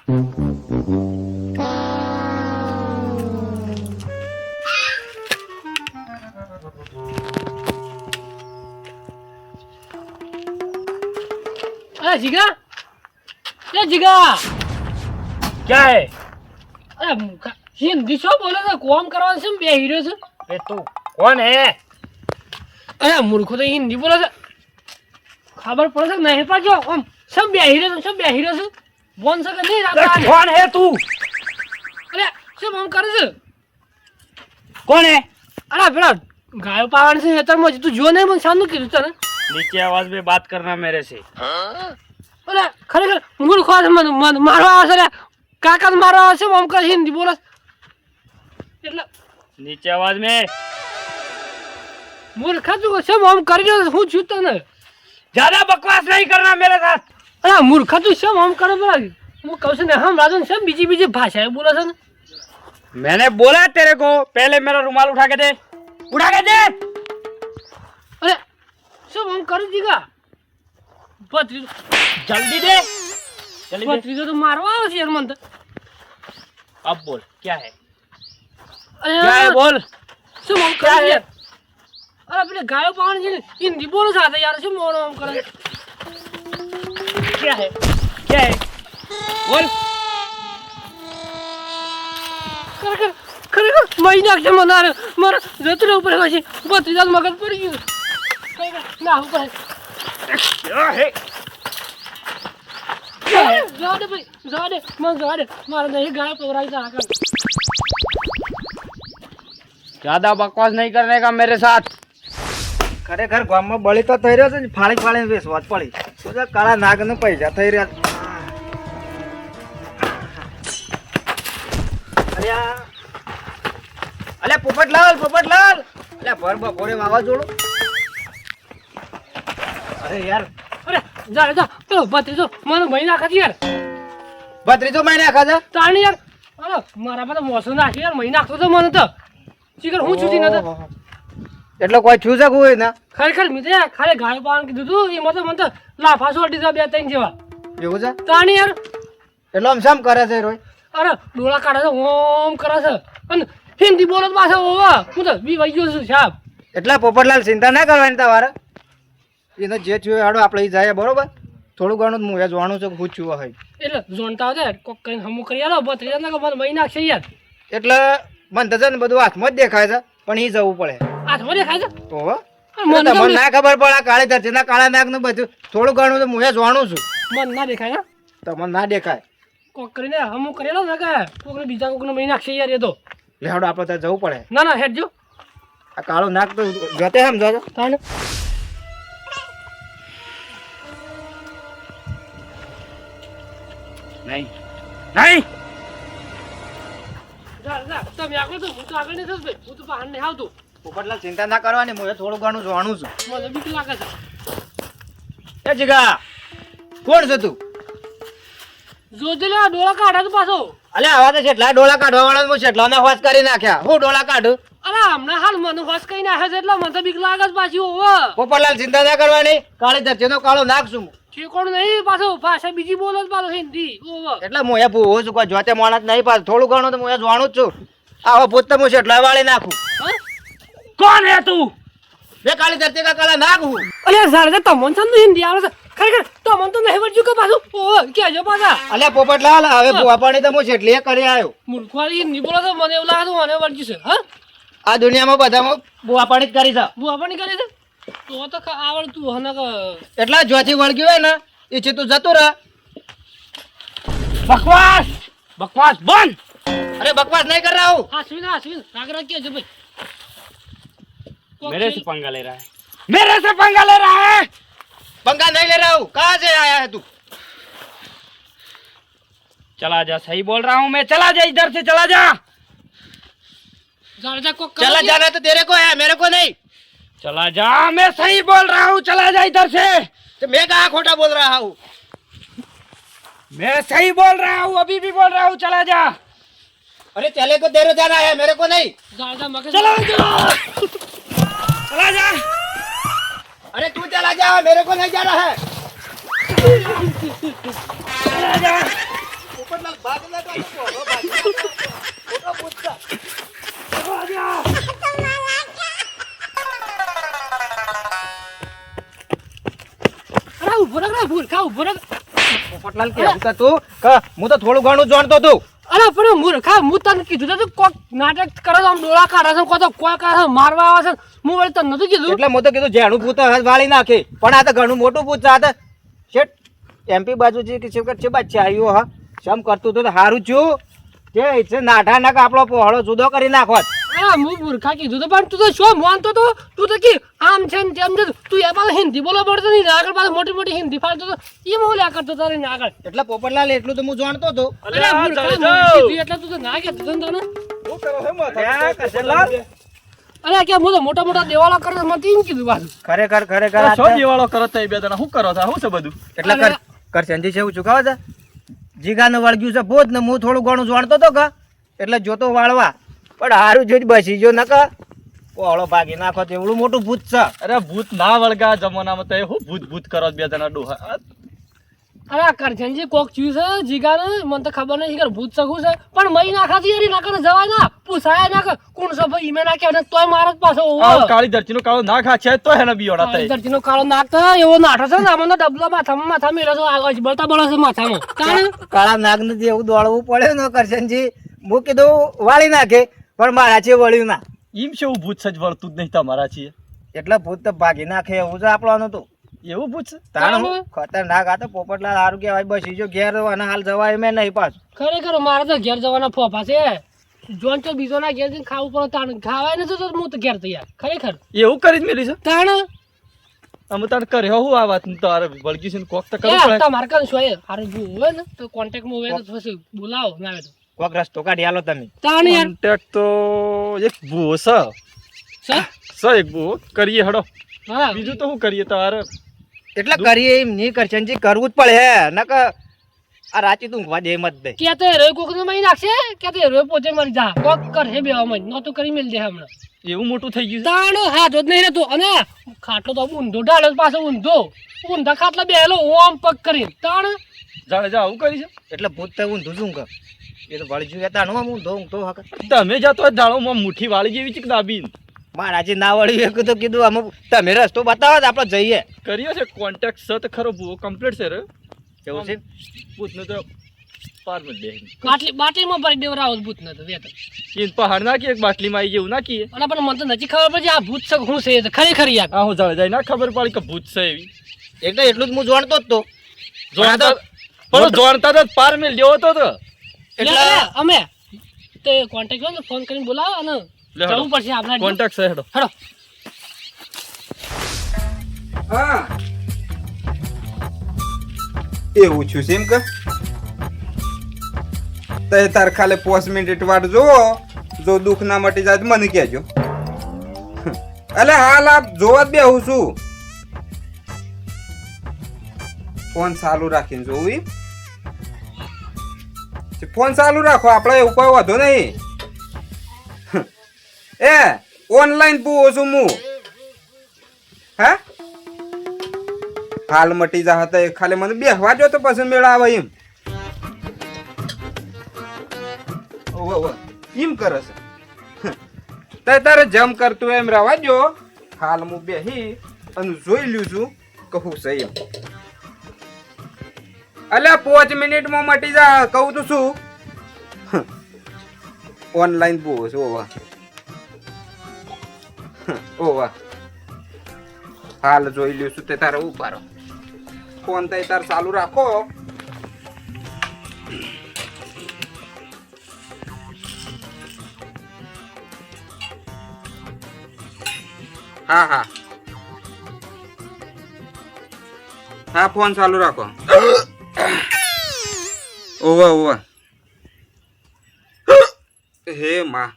अरे जिगा, ये जिगा क्या है? अरे हिंदी शो बोले तो काम करवा से बे हीरो से ए तू कौन है? अरे मूर्खो तो हिंदी बोला से खबर पड़ सक नहीं पा जो हम सब बे हीरो से बोल सक नहीं अरे रहता कौन है तू? अरे सब हम कर से कौन है? अरे बेटा गाय पावन से हेतर मज तू जो नहीं मन सामने की ना नीचे आवाज में बात करना मेरे से। अरे खरे मूर्खो मन मन मारवा आसरे काका मारवा आसे हम कर हिंदी बोला એટલે नीचे आवाज में। मूर्खा तू सब हम कर जो हूं छूता ना ज्यादा बकवास नहीं करना मेरे साथ। अरे मूर्खा तू सब हम करे बड़ा मु कहू से हम राजन सब बीजी भाषा बोला था ना मैंने बोला तेरे को पहले मेरा रुमाल उठा के दे। उठा के दे। अरे सब हम कर दीगा पत्री जल्दी दे। जल्दी दे। पत्री तो मारवा आवश्य यार मन अब बोल क्या है? अरे क्या है बोल? सब हम क्या कर है? यार अरे अपने गाय पावन जी हिंदी बोलो साथ यार सब मोर हम कर क्या है? क्या है? बोल। कर महीना के मना रे मर जतरे ऊपर है पत्री दाल मगज पड़ गई ना ऊपर क्या है? जादे भाई जादे मन जादे मार नहीं गाय पकड़ाई था आकर ज्यादा बकवास नहीं करने का मेरे साथ। ખરેખર ગામમાં બળી તો થઈ રહ્યો છે ને ફાળી ફાળીને વેચવા જ પડી તો જે કાળા નાગને પૈસા થઈ રહ્યા અલ્યા પોપટલાલ અલ્યા ભર બપોરે વાવાઝોડું અરે યાર अरे जा जा तो भतीजो मन महीना खाती यार ભત્રીજો મહિને આખા છે ताणी यार अरे मारा पर मौसम ना यार महीना तो तो मन तो चिकर हूं छुटी ना तो એટલે કોઈ છું છે કોઈ ના खरेखर मी तो खाली गाय पान की दूध ये मतलब मन तो लाफा सोटी सा बे तंग जेवा એવું છે ताणी यार એટલે આમ શામ કરે છે રોય अरे डोळा काढा ओम करा अन हिंदी बोलत भाषा ओवा હું તો બી વઈ ગયો છું સાહેબ એટલે પોપટલાલ ચિંતા ના કરવાની તમારે એને જે છું હાડો આપણે જાય બરોબર થોડું ઘણું હું એ જાણું છું હું છું હોય એટલે જોણતા હતા કોક કઈ હમુ કરી આલો ભત્રીજા ના મને મહિના છે યાર એટલે મને તો છે ને બધું હાથમાં જ દેખાય છે પણ એ જવું પડે હાથમાં દેખાય છે તો મને ના ખબર પડે આ કાળી ધરતીના કાળા નાગનું બધું થોડું ઘણું તો હું એ જાણું છું મન ના દેખાય હા તમને ના દેખાય કોક કરીને હમુ કરી આલો ને કે કોકને બીજા કોકને મહિના છે યાર એ તો લેવડો આપણે તો જવું પડે ના ના હેડ જો આ કાળો નાગ તો જોતે સમજો છો તાને नहीं नहीं જા જા તમે આગળ તો હું તો આગળ નહીં થસ ભાઈ હું તો બહાર નહીં આવતો પોપટલાલ ચિંતા ના કરવાની હું એ થોડું ઘણું જાણું છું મને બીક લાગે છે એ જીગા કોણ છે તું જોજે લે ડોળા કાઢા તો પાછો અલે આવા તો જેટલા ડોળા કાઢવા વાળા હું જેટલાને હોશ કરી નાખ્યા હું ડોળા કાઢું અરે હમણાં હાલ મને હોશ કઈ નાખે છે એટલે મને તો બીક લાગે છે પાછી ઓવો પોપટલાલ ચિંતા ના કરવાની કાળી ધરતીનો કાળો નાગ છું હું. ઠેકોણ નહીં પાછો ભાષા બીજી બોલો જ પાછો હિન્દી ઓવો એટલે હું એ ભૂવો છું કોઈ જોતે માણસ નહીં પાછું થોડું ઘણું તો હું એ જાણું જ છું આવો ભૂત તો હું જેટલા વાળી નાખું હા कौन है तू? બે કાળી ધરતી કા કાળા નાગ હું અરે સારે તમન સંતો હિન્દી આવડે છે ખરેખર તમન તો નહીં વળજ્યું કે પાછું ઓવો કેજો પાછા અલે પોપટલાલ હવે ભૂવા પાણી તો હું જેટલી કરી આવ્યો મૂર્ખવાળી હિન્દી બોલો તો મને એવું લાગે તો મને વળજ્યું છે હા આ દુનિયામાં બધામાં ભૂવા પાણી જ કરી છે બુઆ પણ કરે છે તો આવડતું હને કે એટલા જોથી વળગ્યું હોય ને એ છે તું જતો રહે बकवास बकवास बंद। અરે બકવાસ નહીં કર રહા હું આશ્વિન રાગ રાગ કેજો ભાઈ मेरे से पंगा ले रहा है, मेरे से पंगा ले रहा है। पंगा नहीं ले रहा हूँ कहाँ से आया है तू चला जा, सही बोल रहा हूँ मैं, चला जा इधर से, चला जा। जा को चला जाना तो तेरे को है मेरे को नहीं चला जा, मैं सही बोल रहा हूँ, चला जा इधर से। तो मैं कहाँ खोटा बोल रहा हूँ मैं सही बोल रहा हूँ, अभी भी बोल रहा हूँ, चला जा। अरे चले को तेरे जाना है मेरे को नहीं जा मगर चला जा, चला जा। अरे तू चला जा मेरे को नहीं जाना है चला जा, પોપટલાલ ભાગ લે તો પોળો ભાગ મોટો પૂછતા અરે ઉભો રાખ મૂર્ખા ઉભો રાખ. પોપટલાલ કે હતા તું કે હું તો થોડું ઘણું જાણતો હતો. અરે પણ મૂર્ખા હું તને કીધું તું કોક નાટક કરે છે, આમ ડોળા કાઢે છે, કોઈ કાઢે છે, મારવા આવે છે. હું વળી તને નતું કીધું. એટલે હું તો કીધું જેણું ભૂત વાળી નાખે, પણ આ તો ઘણું મોટું ભૂત છે. આ તો શેઠ એમપી બાજુ છે કે છે બાદ આવ્યો હા શમ કરતું તો સારું છું કે છે નાઠા નાખ આપણો પહોળો જુદો કરી નાખો. હા હું મૂર્ખા કીધું તો પણ તું તો શું માનતો તો? તું તો કે આમ છે ને તેમ છે, તું એ પાછું હિન્દી બોલવા પડતો નહીં, આગળ પાછું મોટી મોટી હિન્દી ફાડતો તો એ હું લ્યા કરતો તારે ને આગળ. એટલે પોપટલાલ એટલું તો હું જાણતો હતો. અરે મૂર્ખા, હું કીધું એટલે તું તો ના કહેતો હતો ને તને. અરે કે હું તો મોટા મોટા દેવાળા કરતો મને એમ કીધું પાછું. ખરેખર આ શું દિવાળો કરો તો બે જણા શું કરો છો? શું છે બધું? એટલે કર સંજી છે એવું ચૂકાવે છે જીગાનું વળગ્યું છે ભૂત ને હું થોડું ઘણું જાણતો હતો કે એટલે જોતો વાળવા, પણ હારું જોઈ બસી જો નકા પોળો ભાગી નાખો તો એવડું મોટું ભૂત છે. અરે ભૂત ના વળગા જમાનામાં તો હું ભૂત કરો છો બે જણા ડોહા? અરે કરજનજી કોક ચીજ છે જીગાને મને તો ખબર નહીં કે ભૂત સગું છે, પણ મહી નાખાતી અરે નાખને જવાય ના પૂછાય ના કોણ છે ભાઈ ઈમે નાખ્યા તોય મારત પાછો આવ કાળી ધરતી નો કાળો નાખ છે તો હેને બીઓડા થાય. ધરતીનો કાળો નાખતો એવો નાઠો છે ને આમાં ડબલો માથા મેળો છો આગળ બળતા બળો છે માથામાં. કાળા નાગ નથી એવું દોડવું પડે ને કરશનજી. હું કીધું વાળી નાખે પણ મારા છે વળ્યું ના. એમ છે એવું ભૂત સજ વળતું જ નહીં તમારા છીએ એટલે ભૂત તો ભાગી નાખે એવું છે આપણવાનું તો. એવું ભૂત છે તારું ખતરનાક. આ તો પોપટલાલ સારું કહેવાય બસી જો ઘેર અને હાલ જવાય મેં નહીં પાછું. ખરેખર મારે તો ઘેર જવાના ફોફા છે. જોન તો બીજો ના ઘેર જઈને ખાવું પડે તાણ ખાવાય નથી તો હું તો ઘેર તૈયાર. ખરેખર એવું કરી જ મેલી છે તાણ અમે તાર કર્યો હું આ વાત તારે વળગી છે કોક તો કરવું પડે. તમારે કન શું હારું જો હોય ને તો કોન્ટેક્ટમાં હોય તો પછી બોલાવો ના આવે તો કોક રસ્તો કાઢી આલો તમે. તાણ યાર કોન્ટેક્ટ તો એક ભૂવો છે એક ભૂવો કરીએ હડો. હા બીજું તો શું કરીએ તારે? એટલે કરીએ એમ નહીં કરશનજી, કરવું જ પડે હે નકર આ રાચી તું ઊંઘવા દે મત દે. કે તે રે કોક ને મહી નાખશે કે તે રે પોતે મરી જા કોક કરશે બેવા મય નો તો કરી મેલ દે હમણાં. એવું મોટું થઈ ગયું તાણ હાથ જ નહીં રહેતો અને ખાટલો તો ઊંધો ઢાળે પાછો ઊંધા ખાટલા બેહેલો ઓમ પગ કરીને તાણ જાણે જા આવું કરી છે. એટલે ભૂત તો ઊંધું શું કર એ તો વળી જોયા તા નો ઊંધો ઊંઘતો હક. તમે જાતો જાણો મુઠ્ઠી વાળી જેવી ચીક દાબીન મહારાજે ના વળી એક તો કીધું અમે તમે રસ્તો બતાવો તો આપણે જઈએ. કર્યો છે કોન્ટેક્ટ છે તો ખરો ભૂવો કમ્પ્લીટ છે રે. કેવું છે ભૂતને તો પાર મત દે બાટલીમાં ભરી દેવરાવો ભૂત ન તો વેત એ પહાડ નાખીએ એક બાટલીમાં આવી જેવું નાખીએ. અને પણ મને તો નથી ખબર પડે આ ભૂત છે શું છે ખરેખર યાર. આ હું જાણે જાય ના ખબર પડી કે ભૂત છે એવી. એટલે એટલું જ હું જાણતો જ તો. જોણતા પણ જોણતા તો પાર મેલ જેવો તો એટલે અમે તે કોન્ટેક્ટ હોય ને ફોન કરીને બોલાવો અને જવું પડશે આપણે. કોન્ટેક્ટ છે હેડો. હેડો હા એવું છું સેમ કે તે તાર ખાલે 5 મિનિટ વાટ જોવો, જો દુઃખ ના મટી જાય તો મને કહેજો. અલે હાલ આપ જોવા જ બેહું છું. ફોન ચાલુ રાખીને જોવું એમ? ફોન ચાલુ રાખો, આપણે એવું કોઈ વાંધો નહીં. એ ઓનલાઈન પૂછું છું હું. હા હાલ મટી જા હતા ખાલી મને બેહવા જો તો પછી મેળ આવે એમ. એમ કરે છે તારે જમ કરતું એમ રહેવા જો. હાલ હું બેહી અને જોઈ લ્યું છું કહું છે એમ. અલ્યા 5 મિનિટમાં મટી જા કહું તો શું. ઓનલાઈન બહુ છે ઓવા ઓવા. હાલ જોઈ લ્યું છું તે તારે ઉપાડો ફોન તો તાર ચાલુ રાખો. હા હા હા ફોન ચાલુ રાખો. ઓવા ઓવા હે માં.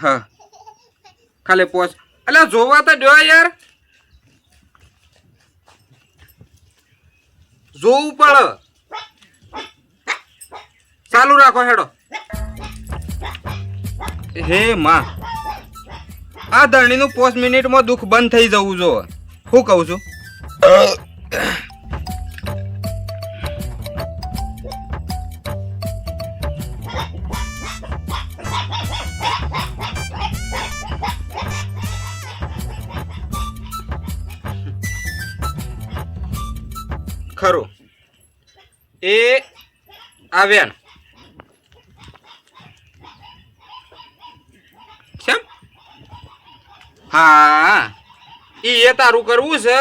હા ખાલી પોચ. અલ્યા જોવા તો દો યાર, જોવું પડે. ચાલુ રાખો હેડો. હે માં આ ધરણીનું 5 મિનિટમાં દુઃખ બંધ થઈ જવું જો. હું કહું છું ખરું એ આવ્યા ને કેમ હા એ તારું કરવું છે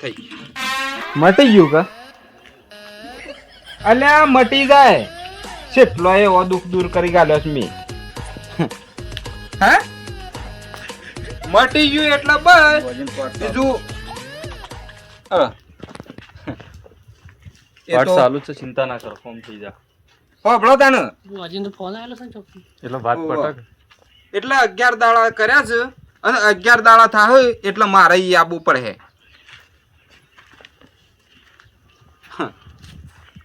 થઈ મટી ગયું કે અલ્યા મટી જાય કેટલો એવો દુઃખ દૂર કરી ગાલ્યો છે મેં હા મટી ગયું એટલે બસ બીજું એ તો ચાલુ છે, ચિંતા ના કરો, ફોન થઈ જા. હોભળો તને બુઆજીનો ફોન આવેલો છે ને ચોકથી. એટલે વાત પટક. એટલે 11 દાડા કર્યા છે અને 11 દાડા થાય એટલે મારે ઈ આબુ પડે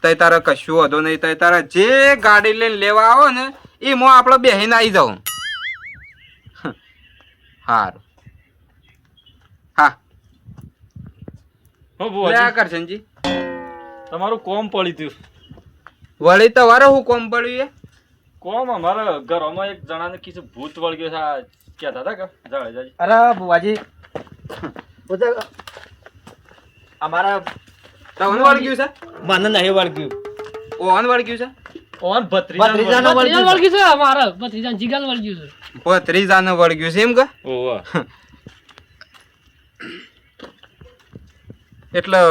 તઈ તારે કશું વધો નહીં તઈ તારે જે ગાડી લઈને લેવા આવો ને એમાં આપણે બેહીને આવી જાઉં હારું હા હો લે બુઆજી, કરશનજી તમારું કોમ પડી થયું. વળી તમારે હું કોમ પડ્યું એ કોમ અમારા ઘરમાં એક જણાને કીધું ભૂત વળગ્યો છે, આ કહેતા હતા કે જાડેજાજી. અરે બુવાજી અમારા તમને વળગ્યું છે મને નહીં વળગ્યું. ઓન વળગ્યું છે ઓન ભત્રીજાનો ભત્રીજાનો ભત્રીજાને વળગ્યું છે અમારે, ભત્રીજાને જીગાને વળગ્યું છે. ભત્રીજાને વળગ્યું છે એમ કે ઓવા. એટલે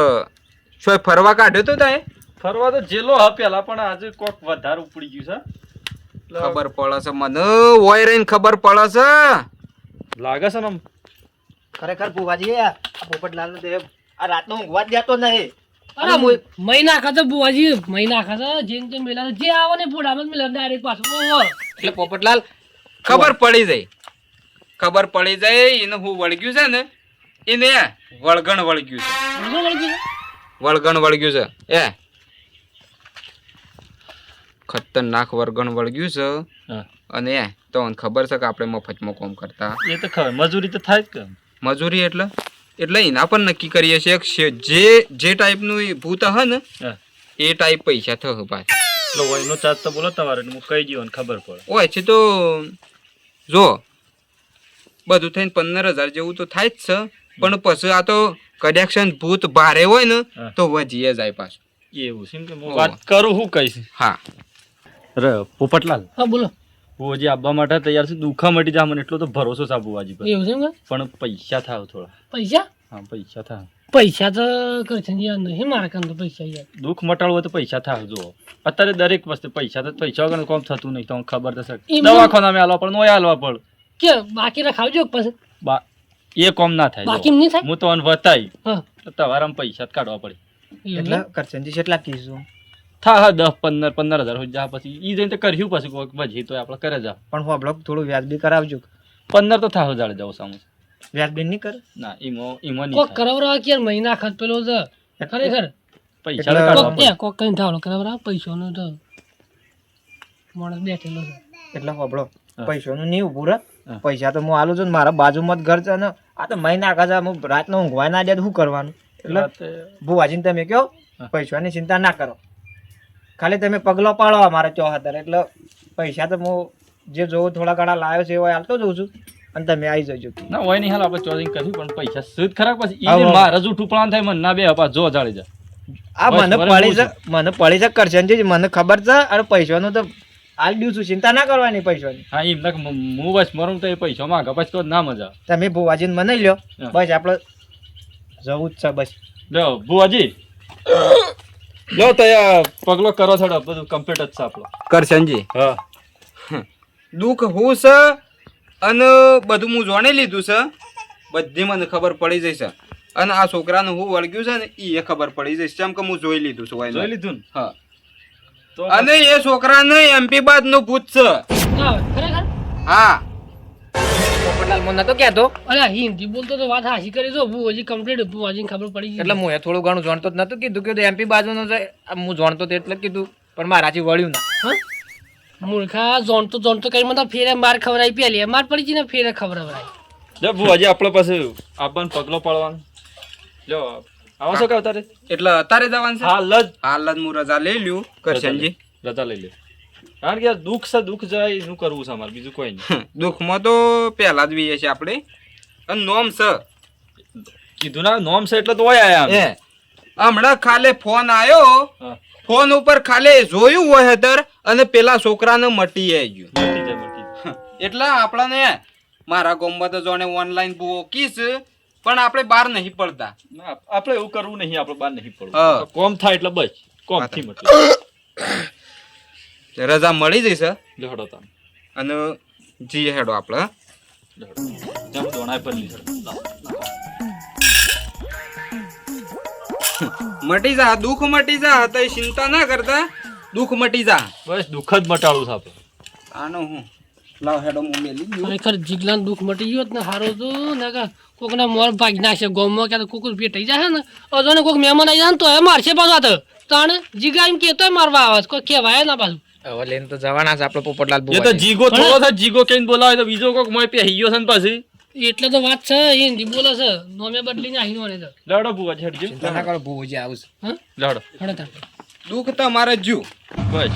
શું ફરવા કાઢ્યો તો તાએ ફરવા તો જેલો હ પેલા, પણ આજે કોક વધારે ઉપડી ગયું છે. એટલે ખબર પડે છે મને ઓય રહીને ખબર પડે છે લાગે છે ને આમ. ખરેખર બુવાજી આ પોપટલાલ નો આ રાતનો ઊંઘવા જ દેતો નહીં. અરે મહી નાખે છે બુઆજી, મહી નાખે છે. જેમ તેમ મેલા છે. જે આવે ને ફોડામાં જ મેલા ડાયરેક્ટ પાછો. ઓહો. એટલે પોપટલાલ ખબર પડી જાય એને હું વળગ્યું છે ને એને વળગણ વળગ્યું છે વળગણ વળગ્યું છે? વળગણ વળગ્યું છે એ ખતરનાક વળગણ વળગ્યું છે હા. અને એ તો મને ખબર છે કે આપણે મફતમાં કામ કરતા એ તો ખબર, મજૂરી તો થાય જ કે. મજૂરી એટલે એના પર નક્કી કરીએ છીએ કે જે ટાઈપનું ઈ ભૂત હે ને હા. એ ટાઈપ પૈસા થશે પાછા એટલે વયનો ચાર્જ તો બોલો તમારે, એટલે હું કહી દઉં ને ખબર પડે. હોય છે તો જો બધું થઈને 15,000 જેવું તો થાય જ છે, પણ પછી આ તો કનેક્શન ભૂત ભારે હોય ને હા. તો વધીએ જાય પાછું એવું છે એમ કે હું વાત કરું, હું કહીશ. હા અરે પોપટલાલ, હા બોલો. બુવાજી આવવા માટે તૈયાર છે, દુખા મટી જાય મને એટલો તો ભરોસો છે આ બુવાજી પર. એવું છે એમ કે? પણ પૈસા થાવ થોડા. પૈસા? હા, પૈસા થાવ. પૈસા તો કરશનજી યાર નહીં મારા કામ તો પૈસા યાર. દુઃખ મટાડવું હોય તો પૈસા થાવ. જુઓ અત્યારે દરેક વસ્તુ પૈસા વગર કોમ થતું નહીં, તમને ખબર તો છે. એમ દવાખાના હાલવા પડે, નોય હાલવા પડે. કે બાકી રખાવજો પછી. એ કોમ ના થાય. બાકી જુઓ, નહીં થાય? હું તો વતાઈ હા. તો તમારા પૈસા જ કાઢવા પડે. એવું એટલે એમ? કરશનજી કેટલા કીધું થા હા 10-15,000 હોય જા, પછી ઈ જઈને તો કર્યું પછી કોઈક પછી તો આપણે કરે જા. પણ હું બ્લોક થોડું વ્યાજબી કરાવજો. 15 તો થાવ જાડે જાવ સામે. વ્યાજબી નહીં કરે ના ઈમો નહીં કોક થાય. કરાવરા કે યાર મહિના ખાત પેલો છે ખરેખર. પૈસા તો એટલે કાઢવા કોક પડે. કોક કઈ થાવલો કરાવરા પૈસાનો તો માણસ બેઠેલો છે. એટલે હોબળો હા. પૈસાનું નહીં ઊભું રહે. હા. પૈસા તો હું આલું છું ને મારા બાજુમાં જ ઘર છે ને આ તો મહિના ખાધા હું રાતનો ઊંઘવા ના દે તો શું કરવાનું. એટલે ભુવાજીને તમે કહો હા. પૈસાની ચિંતા ના કરો, ખાલી તમે પગલો પાડો અમારે ચોહતર. એટલે પૈસા તો હું જે જોઉં થોડા ઘણા લાવ્યો છે એવા હાલતો જઉં છું અને તમે આવી જજો. ના હોય નહીં હાલ આપણે ચોરિંગ કર્યું, પણ પૈસા સુધ ખરા પછી હા, ઈ હા. મારા જૂઠું પ્લાન થાય મને ના બે હપા જો જાળી જા. આ બસ, મને બરાબર પડી છે, છે. મને પડી છે કરશનજી, મને ખબર છે. અને પૈસાનું તો હાલ દઉં છું, ચિંતા ના કરવાની પૈસાની. હા એમ ના હું બસ મરું તો એ પૈસા માંગે પછી તો ના મજા આવે. તમે ભુવાજીને મનાઈ લ્યો, હા. બસ આપણે જવું જ છે બસ. લો બુવાજી, લો તો પગલો કરો થોડો, બધું કમ્પ્લીટ જ છે આપણો. કરશનજી હા દુઃખ હું છે અને બધું હું જાણી લીધું છે, બધી મને ખબર પડી જશે. અને આ છોકરાનું હું વળગ્યું છે ને એ ખબર પડી જશે, કેમ કે હું જોઈ લીધું છે જોઈ લીધું ને? હા તો અને એ છોકરાને એમપી બાદ નું ભૂત છે. હા, ખરેખર. હા પોપટલાલ મને નતો કહેતો, અરે હિન્દી બોલતો તો વાત હાસી કરી દો. બુઆજી કમ્પ્લીટ બુઆજીને ખબર પડી ગઈ. એટલે હું થોડું ઘણું જાણતો જ નતું કીધું કે એમપી બાજુનો છે. હું જાણતો તો એટલે કીધું, પણ મારાથી વળ્યું ના. હા? મૂર્ખા જોણતો કઈ મને ફેરે માર ખવડાવી પેલી માર પડી ગઈ ને ફેરે ખવડાવી. લો બુવાજી આપણે પાસે આપણને પગલો પાડવાનો. લો આવો છો કે અતારે? એટલે અત્યારે જવાનું છે. હાલ જ હાલ જ હું રજા લઈ લ્યું કરશનજી. રજા લઈ લે. કારણ કે યાર દુઃખ છે, દુઃખ જાય એનું કરવું છે અમારે, બીજું કોઈ નહીં. દુઃખમાં તો પહેલા જ વીએ છે આપણે. અને નોમ છે કીધું ના નોમ છે એટલે તો હોય આયા અમે. હમણાં ખાલે ફોન આવ્યો, હા, ફોન ઉપર ખાલે જોયું હોય હેતર અને પેલા છોકરાને મટી આવી ગયું. મટી જાય, મટી જાય. એટલે આપણને મારા ગામમાં તો જોને ઓનલાઈન બહુ કીસ, પણ આપણે બહાર નહીં પડતા. ના, આપણે એવું કરવું નહીં, આપણે બહાર નહીં પડવું. હા. કોમ થાય એટલે બસ કોમથી મટી રજા મળી જશે લે હડો તાન. અને જી હેડો આપણે. લે હડો. જામ દોણાય પર લીધો. મટી જા, દુઃખ મટી જા, તો ચિંતા ના કરતા, દુઃખ મટી જા. બસ દુઃખ જ મટાડવું છે આપણે. આનો હું લાવ હેડો હું મેલી દઉં. ખરેખર જીગલાનું દુઃખ મટી ગયું હોત ને હારું તો ને કે કોકના મોર ભાગી નાખશે ગોમમાં ક્યાં તો કુકુર ભેટાઈ જાય ને અજાને કોક મહેમાન આવી જાય ને તો એ મારશે પાછા તો તાણે જીગા એમ કહેતોય મારવા આવે છે, કોઈ કહેવાય ના પાછું. હવે લઈને તો જવાના છે આપણે પોપટલાલ એ તો બુવાજી. જીગો થોડો છે, જીગો કઈને બોલાવે તો બીજો કોક મોય પેહી ગયો છે ને પાછી. એટલે તો વાત છે એ હિન્દી બોલે છે નોમે બદલીને આવીને વળે તો લડો બુવાજી હેડજો. ચિંતા ના કરો બુવાજી આવું છે. હા લડો હળો તાર દુઃખ તમારે જ્યું. બસ